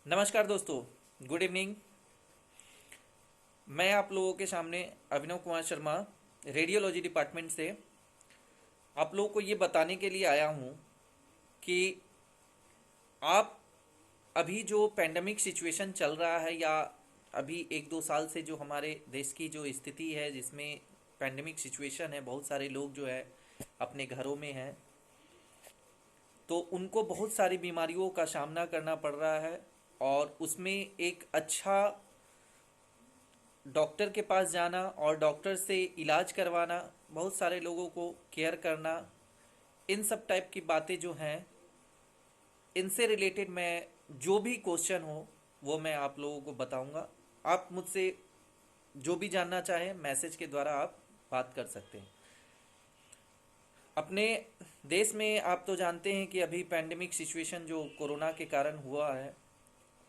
नमस्कार दोस्तों, good evening. मैं आप लोगों के सामने अभिनव कुमार शर्मा, रेडियोलॉजी डिपार्टमेंट से आप लोगों को ये बताने के लिए आया हूँ कि आप अभी जो पैंडमिक सिचुएशन चल रहा है या अभी एक दो साल से जो हमारे देश की जो स्थिति है जिसमें पैंडमिक सिचुएशन है, बहुत सारे लोग जो है अपने घरों में हैं, तो उनको बहुत सारी बीमारियों का सामना करना पड़ रहा है। और उसमें एक अच्छा डॉक्टर के पास जाना और डॉक्टर से इलाज करवाना, बहुत सारे लोगों को केयर करना, इन सब टाइप की बातें जो हैं, इनसे रिलेटेड मैं जो भी क्वेश्चन हो वो मैं आप लोगों को बताऊंगा। आप मुझसे जो भी जानना चाहें मैसेज के द्वारा आप बात कर सकते हैं। अपने देश में आप तो जानते हैं कि अभी पैंडेमिक सिचुएशन जो कोरोना के कारण हुआ है,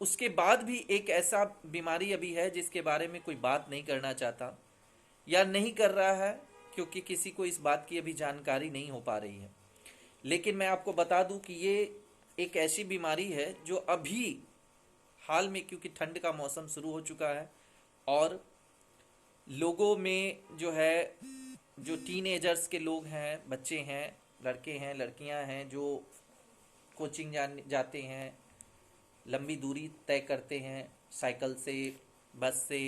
उसके बाद भी एक ऐसा बीमारी अभी है जिसके बारे में कोई बात नहीं करना चाहता या नहीं कर रहा है, क्योंकि किसी को इस बात की अभी जानकारी नहीं हो पा रही है। लेकिन मैं आपको बता दूं कि ये एक ऐसी बीमारी है जो अभी हाल में, क्योंकि ठंड का मौसम शुरू हो चुका है और लोगों में जो है, जो टीनेजर्स के लोग हैं, बच्चे हैं, लड़के हैं, लड़कियां हैं, जो कोचिंग जाते हैं, लंबी दूरी तय करते हैं साइकिल से, बस से,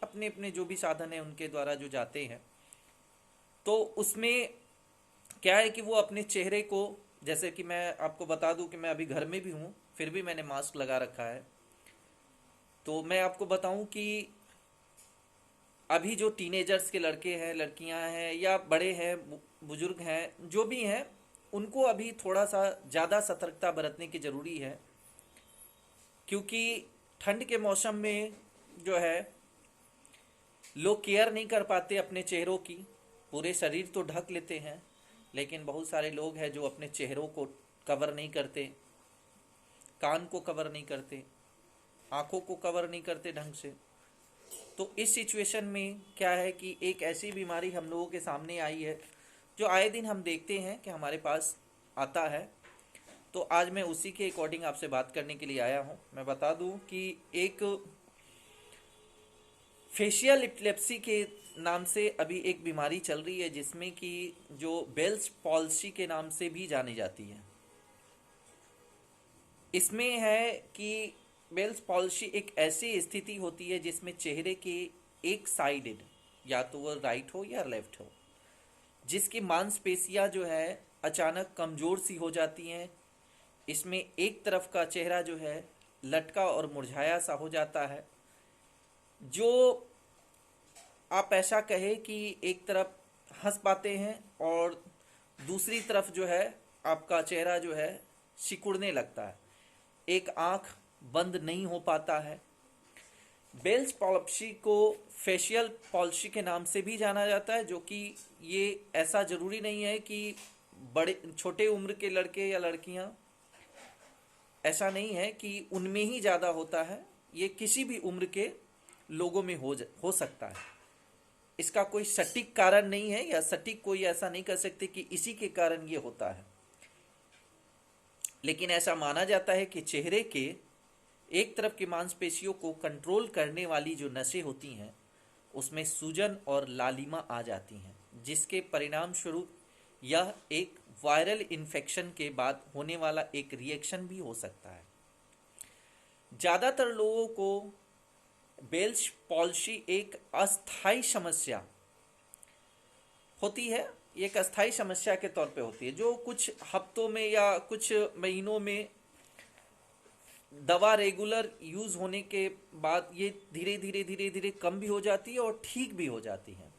अपने अपने जो भी साधन है उनके द्वारा जो जाते हैं, तो उसमें क्या है कि वो अपने चेहरे को, जैसे कि मैं आपको बता दूं कि मैं अभी घर में भी हूँ फिर भी मैंने मास्क लगा रखा है। तो मैं आपको बताऊं कि अभी जो टीनेजर्स के लड़के हैं, लड़कियां हैं या बड़े हैं, बुजुर्ग हैं, जो भी हैं, उनको अभी थोड़ा सा ज़्यादा सतर्कता बरतने की ज़रूरी है। क्योंकि ठंड के मौसम में जो है लोग केयर नहीं कर पाते अपने चेहरों की। पूरे शरीर तो ढक लेते हैं, लेकिन बहुत सारे लोग हैं जो अपने चेहरों को कवर नहीं करते, कान को कवर नहीं करते, आंखों को कवर नहीं करते ढंग से। तो इस सिचुएशन में क्या है कि एक ऐसी बीमारी हम लोगों के सामने आई है जो आए दिन हम देखते हैं कि हमारे पास आता है। तो आज मैं उसी के अकॉर्डिंग आपसे बात करने के लिए आया हूँ। मैं बता दूँ कि एक फेशियल इपिलेप्सी के नाम से अभी एक बीमारी चल रही है, जिसमें कि जो बेल्स पॉल्सी के नाम से भी जानी जाती है। इसमें है कि बेल्स पॉल्सी एक ऐसी स्थिति होती है जिसमें चेहरे के एक साइडेड, या तो वो राइट हो या लेफ्ट हो, जिसकी मांसपेशियां जो है अचानक कमज़ोर सी हो जाती हैं। इसमें एक तरफ का चेहरा जो है लटका और मुरझाया सा हो जाता है। जो आप ऐसा कहे कि एक तरफ हंस पाते हैं और दूसरी तरफ जो है आपका चेहरा जो है सिकुड़ने लगता है, एक आंख बंद नहीं हो पाता है। बेल्स पॉल्सी को फेशियल पॉल्सी के नाम से भी जाना जाता है, जो कि ये ऐसा ज़रूरी नहीं है कि बड़े छोटे उम्र के लड़के या लड़कियां, ऐसा नहीं है कि उनमें ही ज़्यादा होता है। ये किसी भी उम्र के लोगों में हो सकता है। इसका कोई सटीक कारण नहीं है, या सटीक कोई ऐसा नहीं कर सकते कि इसी के कारण ये होता है। लेकिन ऐसा माना जाता है कि चेहरे के एक तरफ की मांसपेशियों को कंट्रोल करने वाली जो नसें होती हैं उसमें सूजन और लालिमा आ जाती हैं, जिसके परिणाम स्वरूप यह एक वायरल इन्फेक्शन के बाद होने वाला एक रिएक्शन भी हो सकता है। ज़्यादातर लोगों को बेल्स पॉल्सी एक अस्थायी समस्या होती है, एक अस्थायी समस्या के तौर पे होती है, जो कुछ हफ्तों में या कुछ महीनों में दवा रेगुलर यूज़ होने के बाद ये धीरे धीरे धीरे धीरे कम भी हो जाती है और ठीक भी हो जाती है।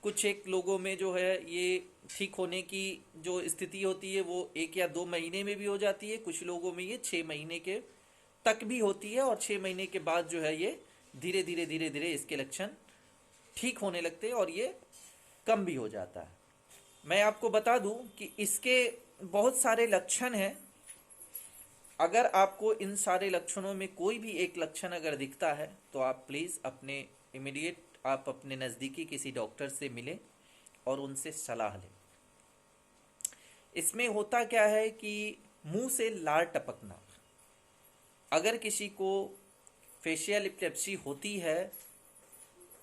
कुछ एक लोगों में जो है ये ठीक होने की जो स्थिति होती है वो 1 या 2 महीने में भी हो जाती है। कुछ लोगों में ये 6 महीने के तक भी होती है और 6 महीने के बाद जो है ये धीरे धीरे धीरे धीरे इसके लक्षण ठीक होने लगते हैं और ये कम भी हो जाता है। मैं आपको बता दूं कि इसके बहुत सारे लक्षण हैं। अगर आपको इन सारे लक्षणों में कोई भी एक लक्षण अगर दिखता है तो आप प्लीज़ अपने इमीडिएट आप अपने नज़दीकी किसी डॉक्टर से मिलें और उनसे सलाह लें। इसमें होता क्या है कि मुंह से लार टपकना, अगर किसी को फेशियल एपिलेप्सी होती है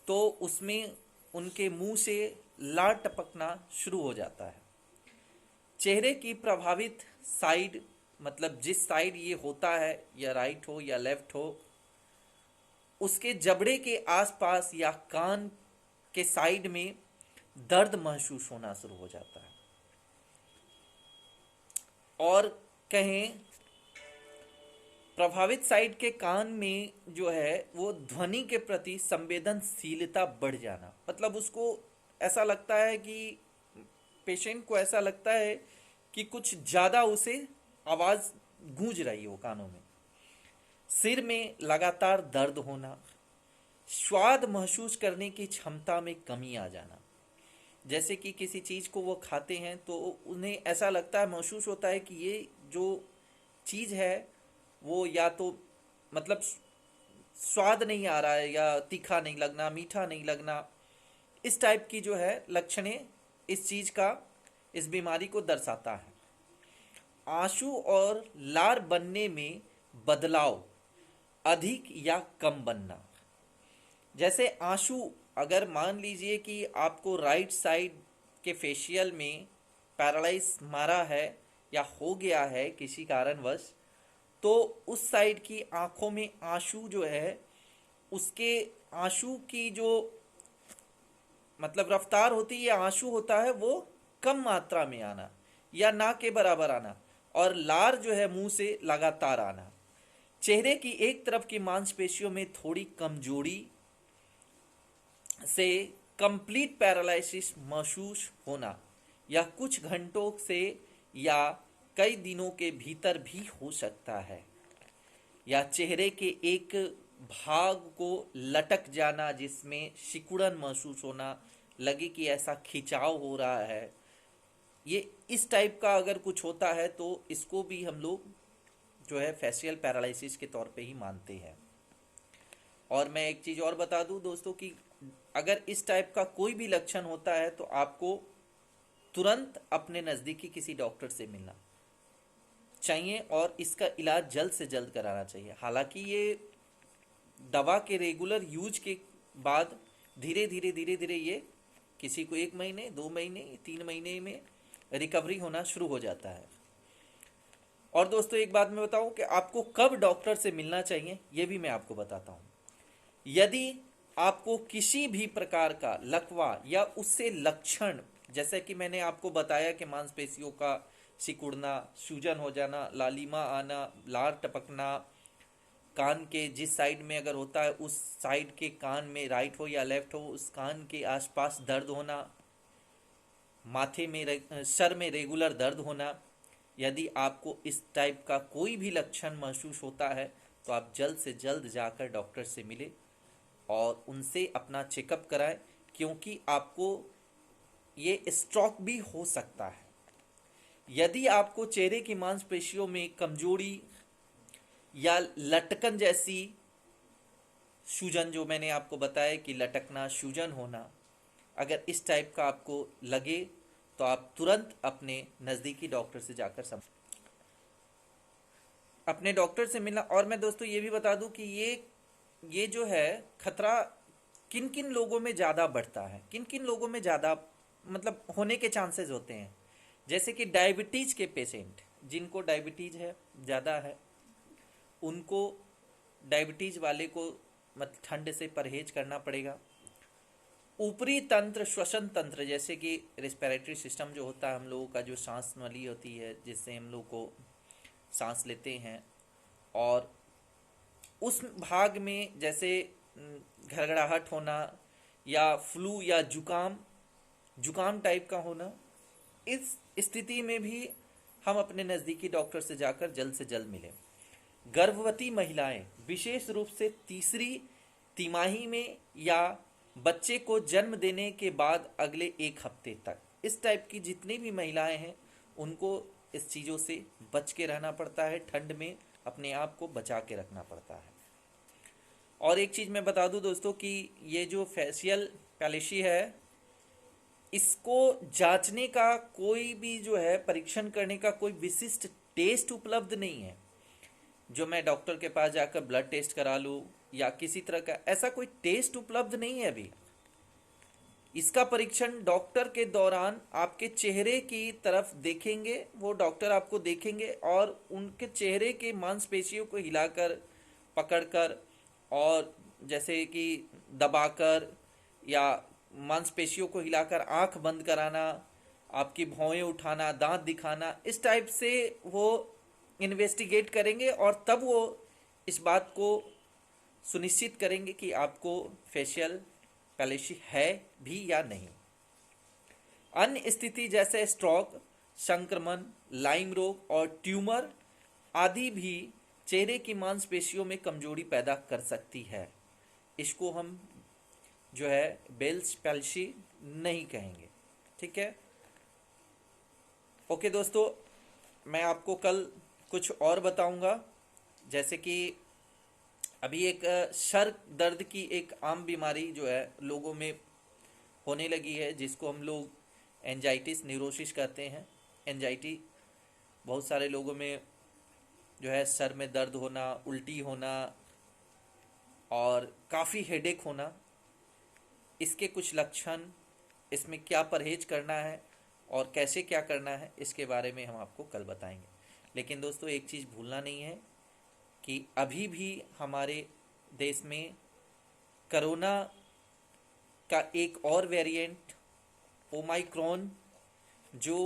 तो उसमें उनके मुंह से लार टपकना शुरू हो जाता है। चेहरे की प्रभावित साइड, मतलब जिस साइड ये होता है, या राइट हो या लेफ्ट हो, उसके जबड़े के आसपास या कान के साइड में दर्द महसूस होना शुरू हो जाता है। और कहें प्रभावित साइड के कान में जो है वो ध्वनि के प्रति संवेदनशीलता बढ़ जाना, मतलब उसको ऐसा लगता है कि पेशेंट को ऐसा लगता है कि कुछ ज़्यादा उसे आवाज़ गूंज रही हो कानों में। सिर में लगातार दर्द होना, स्वाद महसूस करने की क्षमता में कमी आ जाना, जैसे कि किसी चीज़ को वो खाते हैं तो उन्हें ऐसा लगता है, महसूस होता है कि ये जो चीज़ है वो या तो मतलब स्वाद नहीं आ रहा है, या तीखा नहीं लगना, मीठा नहीं लगना, इस टाइप की जो है लक्षणें इस चीज़ का, इस बीमारी को दर्शाता है। आंसू और लार बनने में बदलाव, अधिक या कम बनना। जैसे आंसू, अगर मान लीजिए कि आपको राइट साइड के फेशियल में पैरालाइज मारा है या हो गया है किसी कारणवश, तो उस साइड की आंखों में आंसू जो है, उसके आंसू की जो मतलब रफ्तार होती है, आंसू होता है वो कम मात्रा में आना या ना के बराबर आना, और लार जो है मुंह से लगातार आना। चेहरे की एक तरफ की मांसपेशियों में थोड़ी कमजोरी से कंप्लीट पैरालिसिस महसूस होना, या कुछ घंटों से या कई दिनों के भीतर भी हो सकता है। या चेहरे के एक भाग को लटक जाना, जिसमें सिकुड़न महसूस होना, लगे कि ऐसा खिंचाव हो रहा है। ये इस टाइप का अगर कुछ होता है तो इसको भी हम लोग जो है फेशियल पैरालिसिस के तौर पे ही मानते हैं। और मैं एक चीज़ और बता दूं दोस्तों कि अगर इस टाइप का कोई भी लक्षण होता है तो आपको तुरंत अपने नज़दीकी किसी डॉक्टर से मिलना चाहिए और इसका इलाज जल्द से जल्द कराना चाहिए। हालांकि ये दवा के रेगुलर यूज के बाद धीरे धीरे ये किसी को 1 महीने, 2 महीने, 3 महीने में रिकवरी होना शुरू हो जाता है। और दोस्तों एक बात मैं बताऊं कि आपको कब डॉक्टर से मिलना चाहिए, ये भी मैं आपको बताता हूं। यदि आपको किसी भी प्रकार का लकवा या उससे लक्षण, जैसे कि मैंने आपको बताया कि मांसपेशियों का सिकुड़ना, सूजन हो जाना, लालिमा आना, लार टपकना, कान के जिस साइड में अगर होता है उस साइड के कान में, राइट हो या लेफ्ट हो, उस कान के आसपास दर्द होना, माथे में सर में रेगुलर दर्द होना, यदि आपको इस टाइप का कोई भी लक्षण महसूस होता है तो आप जल्द से जल्द जाकर डॉक्टर से मिले और उनसे अपना चेकअप कराएं, क्योंकि आपको ये स्ट्रोक भी हो सकता है। यदि आपको चेहरे की मांसपेशियों में कमजोरी या लटकन जैसी सूजन, जो मैंने आपको बताया कि लटकना, सूजन होना, अगर इस टाइप का आपको लगे तो आप तुरंत अपने नज़दीकी डॉक्टर से जाकर अपने डॉक्टर से मिलना। और मैं दोस्तों ये भी बता दूं कि ये जो है खतरा किन किन लोगों में ज़्यादा बढ़ता है, किन किन लोगों में ज़्यादा मतलब होने के चांसेस होते हैं। जैसे कि डायबिटीज़ के पेशेंट, जिनको डायबिटीज़ है, ज़्यादा है, उनको, डायबिटीज़ वाले को मतलब ठंड से परहेज करना पड़ेगा। ऊपरी तंत्र, श्वसन तंत्र, जैसे कि रेस्पिरेटरी सिस्टम जो होता है हम लोगों का, जो सांस नली होती है जिससे हम लोग को सांस लेते हैं, और उस भाग में जैसे घरघराहट होना या फ्लू या जुकाम टाइप का होना, इस स्थिति में भी हम अपने नज़दीकी डॉक्टर से जाकर जल्द से जल्द मिलें। गर्भवती महिलाएं, विशेष रूप से तीसरी तिमाही में या बच्चे को जन्म देने के बाद अगले 1 हफ्ते तक, इस टाइप की जितनी भी महिलाएं हैं उनको इस चीज़ों से बच के रहना पड़ता है, ठंड में अपने आप को बचा के रखना पड़ता है। और एक चीज़ मैं बता दूं दोस्तों कि ये जो फेशियल पैलेसी है, इसको जांचने का कोई भी जो है, परीक्षण करने का कोई विशिष्ट टेस्ट उपलब्ध नहीं है। जो मैं डॉक्टर के पास जाकर ब्लड टेस्ट करा लूँ या किसी तरह का ऐसा कोई टेस्ट उपलब्ध नहीं है अभी। इसका परीक्षण डॉक्टर के दौरान आपके चेहरे की तरफ देखेंगे, वो डॉक्टर आपको देखेंगे और उनके चेहरे के मांसपेशियों को हिलाकर, पकड़कर और जैसे कि दबाकर या मांसपेशियों को हिलाकर आंख बंद कराना, आपकी भौहें उठाना, दांत दिखाना, इस टाइप से वो इन्वेस्टिगेट करेंगे और तब वो इस बात को सुनिश्चित करेंगे कि आपको फेशियल पैलेसी है भी या नहीं। अन्य स्थिति जैसे स्ट्रोक, संक्रमण, लाइम रोग और ट्यूमर आदि भी चेहरे की मांसपेशियों में कमजोरी पैदा कर सकती है। इसको हम जो है बेल्स पैल्सी नहीं कहेंगे। ठीक है, ओके दोस्तों, मैं आपको कल कुछ और बताऊंगा। जैसे कि अभी एक सर दर्द की एक आम बीमारी जो है लोगों में होने लगी है, जिसको हम लोग एंजाइटिस न्यूरोसिस कहते हैं। एंजाइटी बहुत सारे लोगों में जो है सर में दर्द होना, उल्टी होना और काफ़ी हेडेक होना, इसके कुछ लक्षण, इसमें क्या परहेज करना है और कैसे क्या करना है, इसके बारे में हम आपको कल बताएंगे। लेकिन दोस्तों एक चीज़ भूलना नहीं है कि अभी भी हमारे देश में कोरोना का एक और वेरिएंट ओमाइक्रॉन जो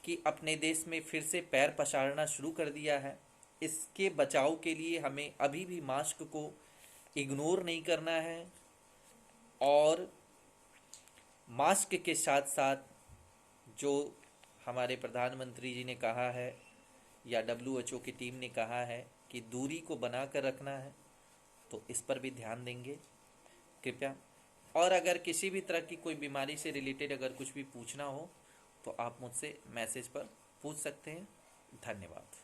कि अपने देश में फिर से पैर पसारना शुरू कर दिया है, इसके बचाव के लिए हमें अभी भी मास्क को इग्नोर नहीं करना है और मास्क के साथ साथ जो हमारे प्रधानमंत्री जी ने कहा है या WHO की टीम ने कहा है कि दूरी को बना कर रखना है, तो इस पर भी ध्यान देंगे कृपया। और अगर किसी भी तरह की कोई बीमारी से रिलेटेड अगर कुछ भी पूछना हो तो आप मुझसे मैसेज पर पूछ सकते हैं। धन्यवाद।